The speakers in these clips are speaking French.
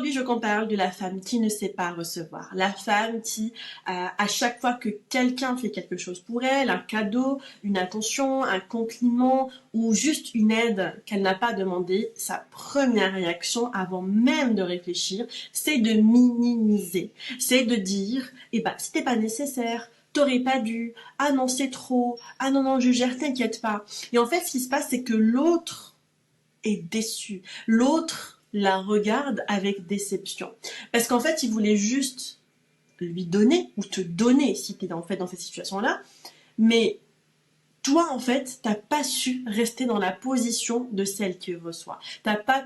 Aujourd'hui, je compte parle de la femme qui ne sait pas recevoir. La femme qui, à chaque fois que quelqu'un fait quelque chose pour elle, un cadeau, une attention, un compliment ou juste une aide qu'elle n'a pas demandé, sa première réaction avant même de réfléchir, c'est de minimiser. C'est de dire, eh ben, c'était pas nécessaire. T'aurais pas dû, ah non c'est trop, ah non non je gère, t'inquiète pas. Et en fait ce qui se passe c'est que l'autre est déçu, l'autre la regarde avec déception. Parce qu'en fait il voulait juste lui donner, ou te donner si t'es en fait dans cette situation-là, mais toi en fait t'as pas su rester dans la position de celle qui reçoit. T'as pas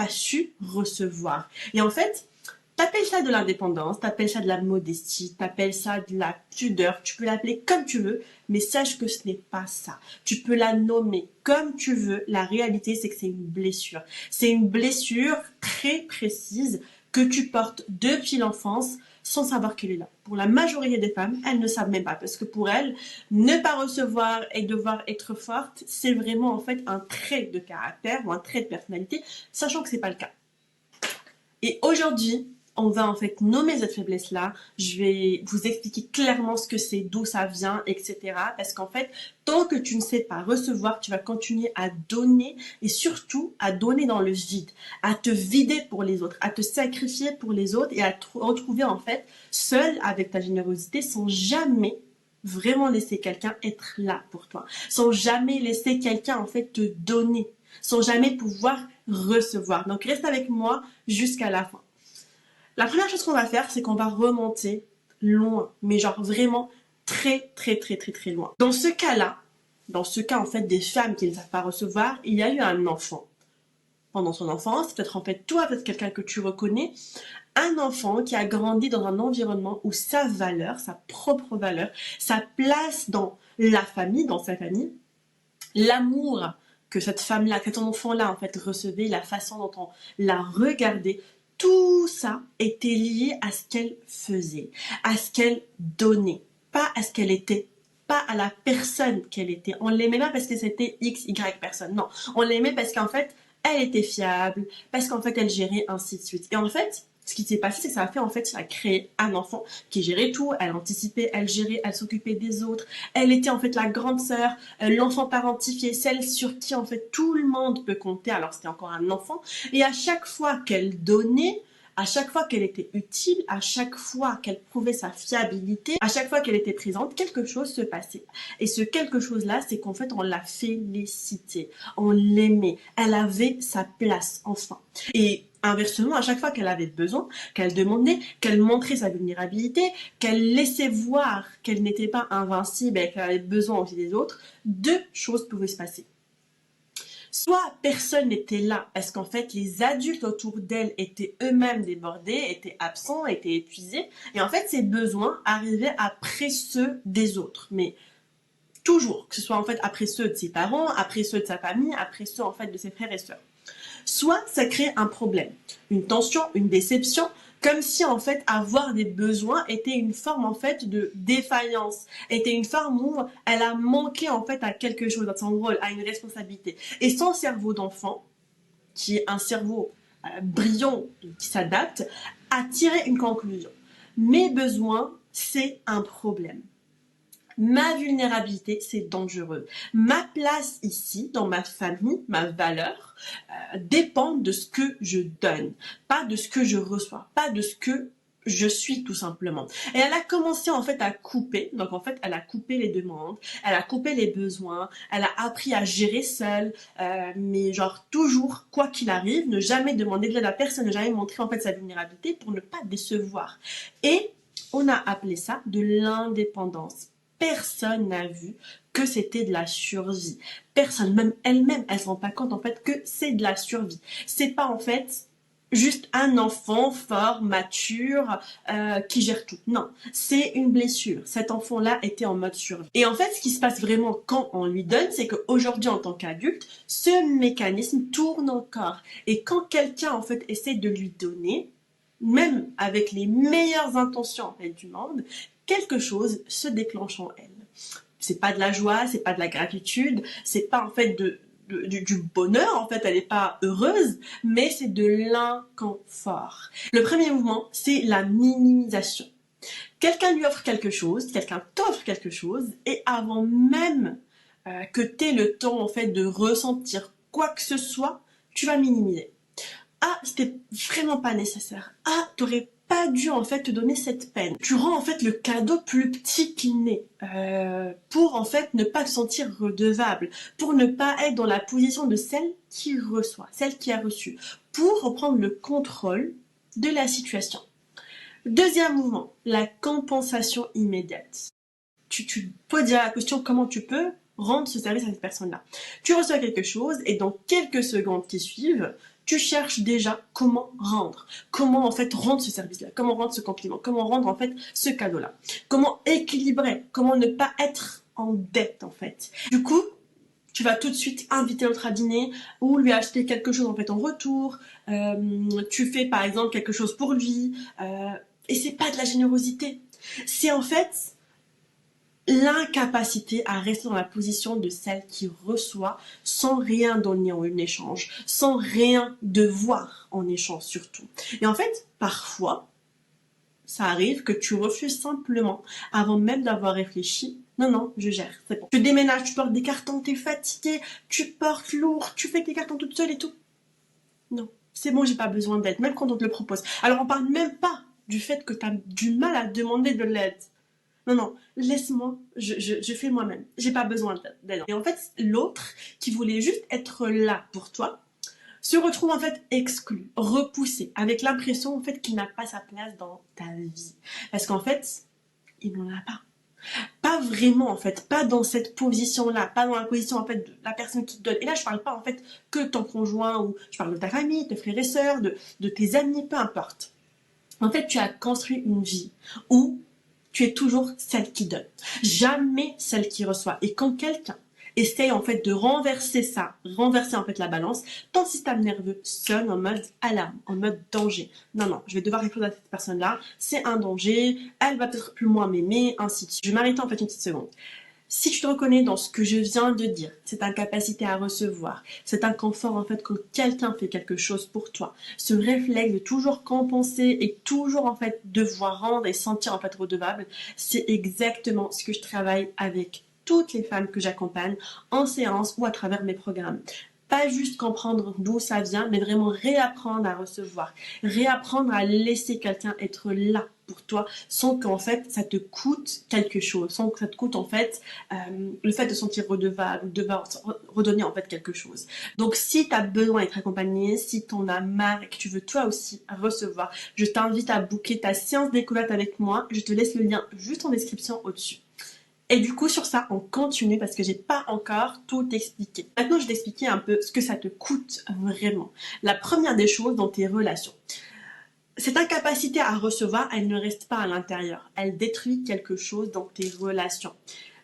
su recevoir. Et en fait, t'appelles ça de l'indépendance, t'appelles ça de la modestie, t'appelles ça de la pudeur, tu peux l'appeler comme tu veux, mais sache que ce n'est pas ça. Tu peux la nommer comme tu veux, la réalité c'est que c'est une blessure. C'est une blessure très précise que tu portes depuis l'enfance sans savoir qu'elle est là. Pour la majorité des femmes, elles ne savent même pas, parce que pour elles, ne pas recevoir et devoir être forte, c'est vraiment en fait un trait de caractère ou un trait de personnalité, sachant que c'est pas le cas. Et aujourd'hui, on va en fait nommer cette faiblesse-là. Je vais vous expliquer clairement ce que c'est, d'où ça vient, etc. Parce qu'en fait, tant que tu ne sais pas recevoir, tu vas continuer à donner et surtout à donner dans le vide, à te vider pour les autres, à te sacrifier pour les autres et à te retrouver en fait seul avec ta générosité sans jamais vraiment laisser quelqu'un être là pour toi, sans jamais laisser quelqu'un en fait te donner, sans jamais pouvoir recevoir. Donc reste avec moi jusqu'à la fin. La première chose qu'on va faire, c'est qu'on va remonter loin, mais genre vraiment très très très très très loin. Dans ce cas-là, dans ce cas en fait des femmes qui ne savent pas recevoir, il y a eu un enfant. Pendant son enfance, peut-être en fait toi, peut-être quelqu'un que tu reconnais, un enfant qui a grandi dans un environnement où sa valeur, sa propre valeur, sa place dans la famille, dans sa famille, l'amour que cette femme-là, que cet enfant-là en fait recevait, la façon dont on la regardait, tout ça était lié à ce qu'elle faisait, à ce qu'elle donnait, pas à ce qu'elle était, pas à la personne qu'elle était. On l'aimait pas parce que c'était X, Y personne, non. On l'aimait parce qu'en fait, elle était fiable, parce qu'en fait, elle gérait ainsi de suite. Et en fait, ce qui s'est passé, c'est que ça a fait en fait, ça a créé un enfant qui gérait tout, elle anticipait, elle gérait, elle s'occupait des autres, elle était en fait la grande sœur, l'enfant parentifié, celle sur qui en fait tout le monde peut compter, alors c'était encore un enfant, et à chaque fois qu'elle donnait, à chaque fois qu'elle était utile, à chaque fois qu'elle prouvait sa fiabilité, à chaque fois qu'elle était présente, quelque chose se passait. Et ce quelque chose-là, c'est qu'en fait, on la félicitait, on l'aimait, elle avait sa place, enfin. Et inversement, à chaque fois qu'elle avait besoin, qu'elle demandait, qu'elle montrait sa vulnérabilité, qu'elle laissait voir qu'elle n'était pas invincible et qu'elle avait besoin aussi des autres, deux choses pouvaient se passer. Soit personne n'était là parce qu'en fait les adultes autour d'elle étaient eux-mêmes débordés, étaient absents, étaient épuisés, et en fait ses besoins arrivaient après ceux des autres. Mais toujours, que ce soit en fait après ceux de ses parents, après ceux de sa famille, après ceux en fait de ses frères et sœurs. Soit ça crée un problème, une tension, une déception, comme si en fait avoir des besoins était une forme en fait de défaillance, était une forme où elle a manqué en fait à quelque chose, à son rôle, à une responsabilité. Et son cerveau d'enfant, qui est un cerveau brillant, qui s'adapte, a tiré une conclusion. Mes besoins, c'est un problème. Ma vulnérabilité, c'est dangereux. Ma place ici, dans ma famille, ma valeur, dépend de ce que je donne, pas de ce que je reçois, pas de ce que je suis tout simplement. Et elle a commencé en fait à couper, donc en fait elle a coupé les demandes, elle a coupé les besoins, elle a appris à gérer seule, mais genre toujours, quoi qu'il arrive, ne jamais demander de l'aide à personne, ne jamais montrer en fait sa vulnérabilité pour ne pas décevoir. Et on a appelé ça de l'indépendance. Personne n'a vu que c'était de la survie. Personne, même elle-même, elle se rend pas compte en fait que c'est de la survie. C'est pas en fait juste un enfant fort, mature, qui gère tout. Non, c'est une blessure. Cet enfant-là était en mode survie. Et en fait, ce qui se passe vraiment quand on lui donne, c'est qu'aujourd'hui, en tant qu'adulte, ce mécanisme tourne encore. Et quand quelqu'un en fait essaie de lui donner, même avec les meilleures intentions en fait, du monde, quelque chose se déclenche en elle. C'est pas de la joie, c'est pas de la gratitude, c'est pas en fait de du bonheur, en fait, elle n'est pas heureuse, mais c'est de l'inconfort. Le premier mouvement, c'est la minimisation. Quelqu'un lui offre quelque chose, quelqu'un t'offre quelque chose, et avant même que tu aies le temps, en fait, de ressentir quoi que ce soit, tu vas minimiser. Ah, c'était vraiment pas nécessaire. Ah, t'aurais pas dû en fait te donner cette peine. Tu rends en fait le cadeau plus petit qu'il n'est, pour en fait ne pas te sentir redevable, pour ne pas être dans la position de celle qui reçoit, celle qui a reçu, pour reprendre le contrôle de la situation. Deuxième mouvement, la compensation immédiate. Tu peux dire la question comment tu peux rendre ce service à cette personne-là. Tu reçois quelque chose et dans quelques secondes qui suivent, tu cherches déjà comment rendre. Comment en fait rendre ce service-là, comment rendre ce compliment, comment rendre en fait ce cadeau-là. Comment équilibrer, comment ne pas être en dette en fait. Du coup, tu vas tout de suite inviter l'autre à dîner ou lui acheter quelque chose en fait en retour. Tu fais par exemple quelque chose pour lui et c'est pas de la générosité. C'est en fait l'incapacité à rester dans la position de celle qui reçoit sans rien donner en échange, sans rien devoir en échange surtout. Et en fait, parfois, ça arrive que tu refuses simplement avant même d'avoir réfléchi. Non, non, je gère, c'est bon. Tu déménages, tu portes des cartons, t'es fatigué, tu portes lourd, tu fais tes cartons toute seule et tout. Non, c'est bon, j'ai pas besoin d'aide, même quand on te le propose. Alors on parle même pas du fait que tu as du mal à demander de l'aide. Non, non, laisse-moi, je fais moi-même. J'ai pas besoin d'aide. Et en fait, l'autre, qui voulait juste être là pour toi, se retrouve en fait exclu, repoussé, avec l'impression en fait qu'il n'a pas sa place dans ta vie. Parce qu'en fait, il n'en a pas. Pas vraiment en fait, pas dans cette position-là, pas dans la position en fait de la personne qui te donne. Et là, je parle pas en fait que de ton conjoint, ou je parle de ta famille, de tes frères et sœurs, de tes amis, peu importe. En fait, tu as construit une vie où tu es toujours celle qui donne, jamais celle qui reçoit. Et quand quelqu'un essaye en fait de renverser en fait la balance, ton système nerveux sonne en mode alarme, en mode danger. Non, non, je vais devoir répondre à cette personne-là, c'est un danger, elle va peut-être plus moins m'aimer, ainsi de suite. Je vais m'arrêter en fait une petite seconde. Si tu te reconnais dans ce que je viens de dire, cette incapacité à recevoir, cet inconfort en fait quand quelqu'un fait quelque chose pour toi, ce réflexe de toujours compenser et toujours en fait devoir rendre et sentir en fait redevable, c'est exactement ce que je travaille avec toutes les femmes que j'accompagne en séance ou à travers mes programmes. Pas juste comprendre d'où ça vient, mais vraiment réapprendre à recevoir, réapprendre à laisser quelqu'un être là pour toi sans qu'en fait ça te coûte quelque chose, sans que ça te coûte en fait le fait de sentir redevable, de redonner en fait quelque chose. Donc si tu as besoin d'être accompagné, si tu en as marre et que tu veux toi aussi recevoir, je t'invite à booker ta séance découverte avec moi. Je te laisse le lien juste en description au-dessus. Et du coup, sur ça, on continue parce que j'ai pas encore tout expliqué. Maintenant, je vais t'expliquer un peu ce que ça te coûte vraiment. La première des choses dans tes relations. Cette incapacité à recevoir, elle ne reste pas à l'intérieur. Elle détruit quelque chose dans tes relations.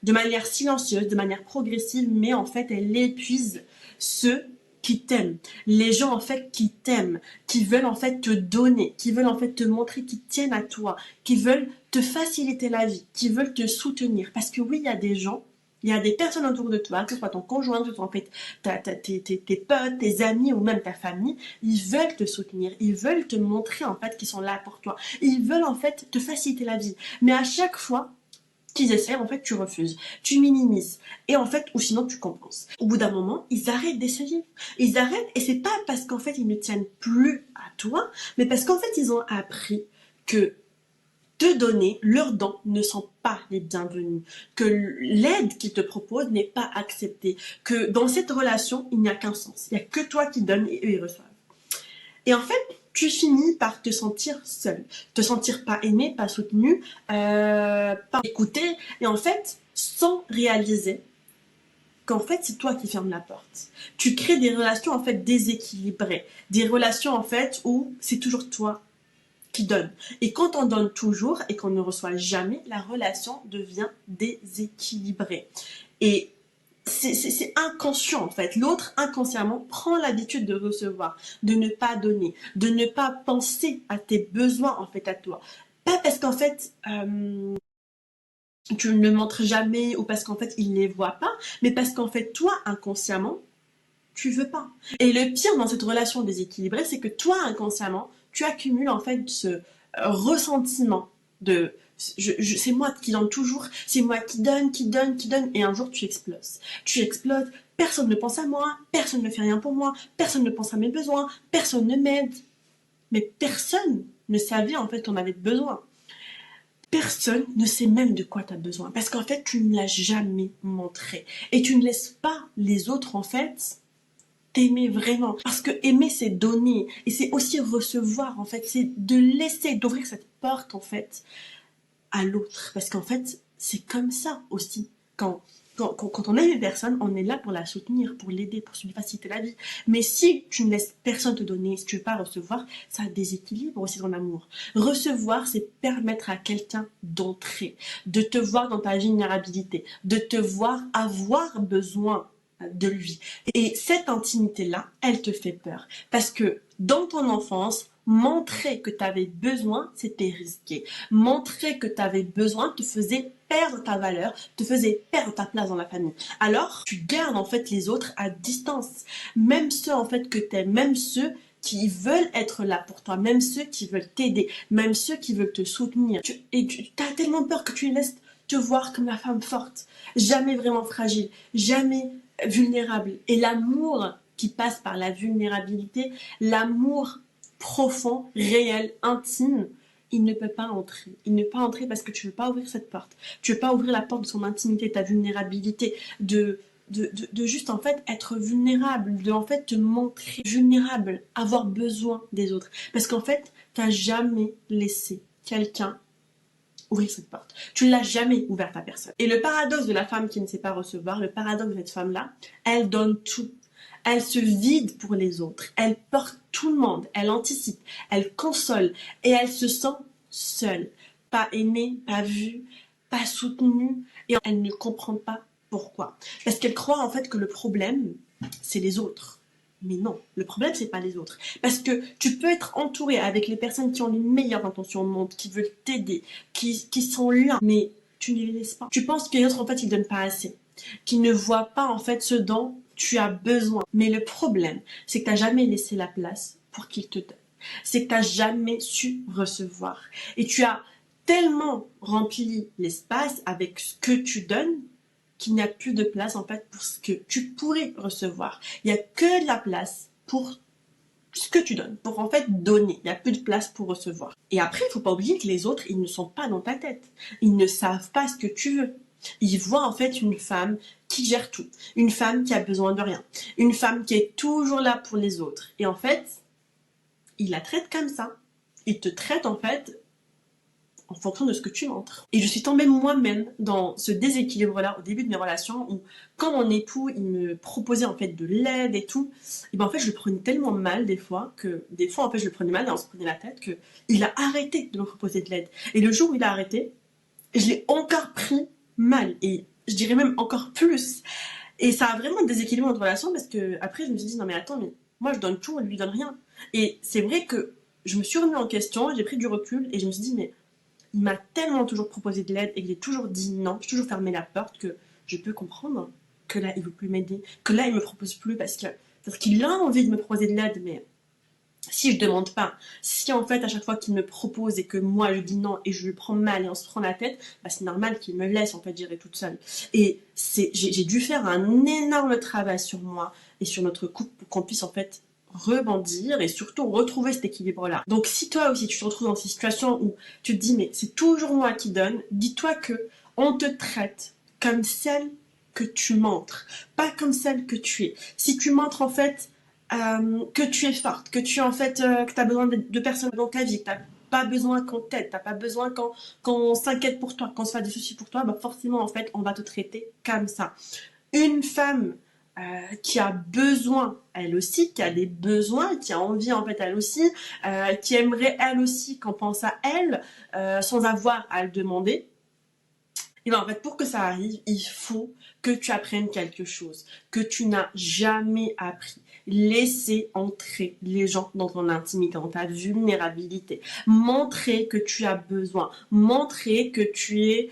De manière silencieuse, de manière progressive, mais en fait, elle épuise ceux qui t'aiment. Les gens en fait qui t'aiment, qui veulent en fait te donner, qui veulent en fait te montrer qu'ils tiennent à toi, qui veulent te faciliter la vie, qui veulent te soutenir. Parce que oui, il y a des gens, il y a des personnes autour de toi, que ce soit ton conjoint, que ce soit en fait tes potes, tes amis ou même ta famille, ils veulent te soutenir, ils veulent te montrer en fait qu'ils sont là pour toi. Ils veulent en fait te faciliter la vie. Mais à chaque fois qu'ils essaient, en fait, tu refuses, tu minimises, et en fait, ou sinon tu compenses. Au bout d'un moment, ils arrêtent d'essayer. Ils arrêtent, et c'est pas parce qu'en fait, ils ne tiennent plus à toi, mais parce qu'en fait, ils ont appris que te donner leurs dons ne sont pas les bienvenus, que l'aide qu'ils te proposent n'est pas acceptée, que dans cette relation, il n'y a qu'un sens. Il n'y a que toi qui donnes et eux, ils reçoivent. Et en fait, tu finis par te sentir seul, te sentir pas aimé, pas soutenu, pas écouté, et en fait, sans réaliser qu'en fait, c'est toi qui fermes la porte. Tu crées des relations en fait déséquilibrées, des relations en fait où c'est toujours toi qui donne. Et quand on donne toujours et qu'on ne reçoit jamais, la relation devient déséquilibrée. Et c'est inconscient en fait. L'autre inconsciemment prend l'habitude de recevoir, de ne pas donner, de ne pas penser à tes besoins en fait à toi. Pas parce qu'en fait tu ne le montres jamais ou parce qu'en fait il ne les voit pas, mais parce qu'en fait toi inconsciemment tu veux pas. Et le pire dans cette relation déséquilibrée, c'est que toi, inconsciemment, tu accumules en fait ce ressentiment de c'est moi qui donne toujours, c'est moi qui donne, et un jour tu exploses. Tu exploses, personne ne pense à moi, personne ne fait rien pour moi, personne ne pense à mes besoins, personne ne m'aide. Mais personne ne savait en fait qu'on avait besoin. Personne ne sait même de quoi tu as besoin, parce qu'en fait tu ne l'as jamais montré. Et tu ne laisses pas les autres en fait t'aimer vraiment. Parce que aimer, c'est donner. Et c'est aussi recevoir, en fait. C'est de laisser, d'ouvrir cette porte, en fait, à l'autre. Parce qu'en fait, c'est comme ça aussi. Quand on aime une personne, on est là pour la soutenir, pour l'aider, pour lui faciliter la vie. Mais si tu ne laisses personne te donner, si tu ne veux pas recevoir, ça déséquilibre aussi ton amour. Recevoir, c'est permettre à quelqu'un d'entrer, de te voir dans ta vulnérabilité, de te voir avoir besoin de lui. Et cette intimité-là, elle te fait peur. Parce que dans ton enfance, montrer que tu avais besoin, c'était risqué. Montrer que tu avais besoin te faisait perdre ta valeur, te faisait perdre ta place dans la famille. Alors, tu gardes en fait les autres à distance. Même ceux en fait que tu aimes, même ceux qui veulent être là pour toi, même ceux qui veulent t'aider, même ceux qui veulent te soutenir. Tu as tellement peur que tu les laisses te voir comme la femme forte, jamais vraiment fragile, jamais vulnérable. Et l'amour qui passe par la vulnérabilité, l'amour profond, réel, intime, il ne peut pas entrer. Il ne peut pas entrer parce que tu ne veux pas ouvrir cette porte. Tu ne veux pas ouvrir la porte de son intimité, ta vulnérabilité, de juste en fait être vulnérable, de en fait te montrer vulnérable, avoir besoin des autres. Parce qu'en fait, tu n'as jamais laissé quelqu'un ouvrir cette porte. Tu ne l'as jamais ouverte à personne. Et le paradoxe de la femme qui ne sait pas recevoir, le paradoxe de cette femme-là, elle donne tout. Elle se vide pour les autres. Elle porte tout le monde. Elle anticipe. Elle console. Et elle se sent seule. Pas aimée, pas vue, pas soutenue. Et elle ne comprend pas pourquoi. Parce qu'elle croit en fait que le problème, c'est les autres. Mais non, le problème, c'est pas les autres. Parce que tu peux être entouré avec les personnes qui ont les meilleures intentions au monde, qui veulent t'aider, qui sont là, mais tu ne les laisses pas. Tu penses que les autres, en fait, ils donnent pas assez. Qu'ils ne voient pas, en fait, ce dont tu as besoin. Mais le problème, c'est que tu n'as jamais laissé la place pour qu'ils te donnent. C'est que tu n'as jamais su recevoir. Et tu as tellement rempli l'espace avec ce que tu donnes qu'il n'y a plus de place en fait pour ce que tu pourrais recevoir. Il n'y a que de la place pour ce que tu donnes, pour en fait donner. Il n'y a plus de place pour recevoir. Et après, il ne faut pas oublier que les autres, ils ne sont pas dans ta tête. Ils ne savent pas ce que tu veux. Ils voient en fait une femme qui gère tout. Une femme qui a besoin de rien. Une femme qui est toujours là pour les autres. Et en fait, ils la traitent comme ça. Ils te traitent en fait en fonction de ce que tu montres. Et je suis tombée moi-même dans ce déséquilibre-là au début de mes relations où quand mon époux il me proposait en fait de l'aide et tout, et ben en fait je le prenais tellement mal des fois en fait je le prenais mal et on se prenait la tête que il a arrêté de me proposer de l'aide. Et le jour où il a arrêté, je l'ai encore pris mal et je dirais même encore plus. Et ça a vraiment déséquilibré notre relation parce que après je me suis dit non mais attends, mais moi je donne tout, elle lui donne rien. Et c'est vrai que je me suis remis en question, j'ai pris du recul et je me suis dit mais il m'a tellement toujours proposé de l'aide et qu'il a toujours dit non, j'ai toujours fermé la porte que je peux comprendre que là il veut plus m'aider, que là il me propose plus parce qu'il a envie de me proposer de l'aide, mais si je demande pas, si en fait à chaque fois qu'il me propose et que moi je dis non et je le prends mal et on se prend la tête, bah c'est normal qu'il me laisse en fait gérer toute seule. Et j'ai dû faire un énorme travail sur moi et sur notre couple pour qu'on puisse en fait rebondir et surtout retrouver cet équilibre-là. Donc si toi aussi tu te retrouves dans ces situations où tu te dis mais c'est toujours moi qui donne, dis-toi que on te traite comme celle que tu montres, pas comme celle que tu es. Si tu montres en fait que tu es forte, que tu en fait que tu as besoin de personnes dans ta vie, que tu n'as pas besoin qu'on t'aide, tu n'as pas besoin qu'on s'inquiète pour toi, qu'on se fasse des soucis pour toi, bah forcément en fait on va te traiter comme ça. Une femme qui a besoin, elle aussi, qui a des besoins, qui a envie en fait elle aussi, qui aimerait elle aussi qu'on pense à elle sans avoir à le demander. Et bien en fait pour que ça arrive, il faut que tu apprennes quelque chose que tu n'as jamais appris. Laisser entrer les gens dans ton intimité, dans ta vulnérabilité. Montrer que tu as besoin. Montrer que tu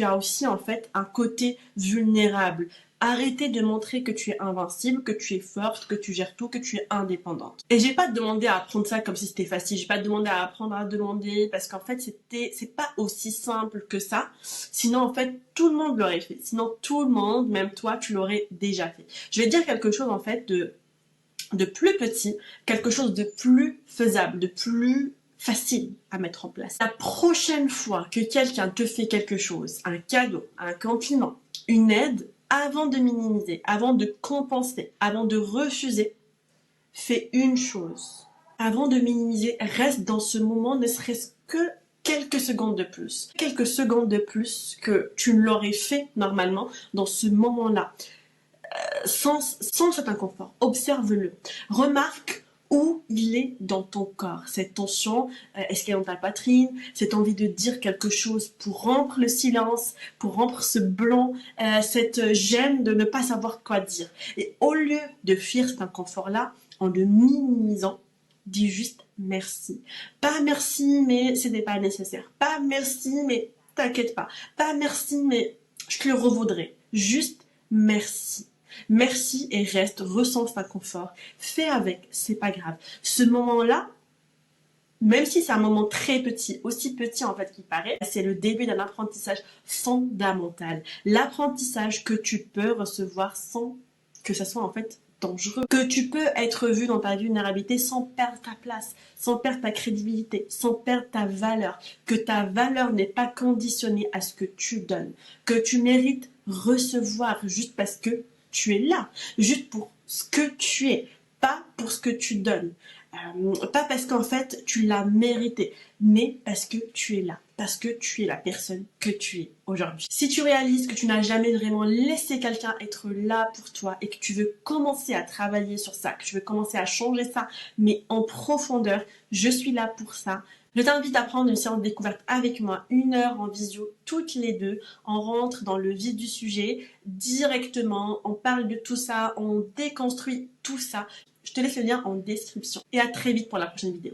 as aussi en fait un côté vulnérable. Arrêtez de montrer que tu es invincible, que tu es forte, que tu gères tout, que tu es indépendante. Et j'ai pas demandé à apprendre ça comme si c'était facile. J'ai pas demandé à apprendre à demander parce qu'en fait c'est pas aussi simple que ça. Sinon en fait tout le monde l'aurait fait. Sinon tout le monde, même toi, tu l'aurais déjà fait. Je vais dire quelque chose en fait de plus petit, quelque chose de plus faisable, de plus facile à mettre en place. La prochaine fois que quelqu'un te fait quelque chose, un cadeau, un compliment, une aide, avant de minimiser, avant de compenser, avant de refuser, fais une chose. Avant de minimiser, reste dans ce moment, ne serait-ce que quelques secondes de plus. Quelques secondes de plus que tu ne l'aurais fait normalement dans ce moment-là. Sans cet inconfort, observe-le. Remarque où il est dans ton corps, cette tension, est-ce qu'elle est dans ta poitrine, cette envie de dire quelque chose pour rompre le silence, pour rompre ce blanc, cette gêne de ne pas savoir quoi dire. Et au lieu de fuir cet inconfort-là, en le minimisant, dis juste merci. Pas merci, mais ce n'est pas nécessaire. Pas merci, mais t'inquiète pas. Pas merci, mais je te le revaudrai. Juste merci. Merci et reste, ressens cet inconfort, fais avec, c'est pas grave. Ce moment-là, même si c'est un moment très petit, aussi petit en fait qu'il paraît, c'est le début d'un apprentissage fondamental. L'apprentissage que tu peux recevoir sans que ça soit en fait dangereux. Que tu peux être vu dans ta vulnérabilité sans perdre ta place, sans perdre ta crédibilité, sans perdre ta valeur. Que ta valeur n'est pas conditionnée à ce que tu donnes. Que tu mérites recevoir juste parce que tu es là, juste pour ce que tu es, pas pour ce que tu donnes. Pas parce qu'en fait tu l'as mérité, mais parce que tu es là, parce que tu es la personne que tu es aujourd'hui. Si tu réalises que tu n'as jamais vraiment laissé quelqu'un être là pour toi et que tu veux commencer à travailler sur ça, que tu veux commencer à changer ça, mais en profondeur, je suis là pour ça. Je t'invite à prendre une séance de découverte avec moi, 1 heure en visio, toutes les deux. On rentre dans le vif du sujet directement, on parle de tout ça, on déconstruit tout ça. Je te laisse le lien en description. Et à très vite pour la prochaine vidéo.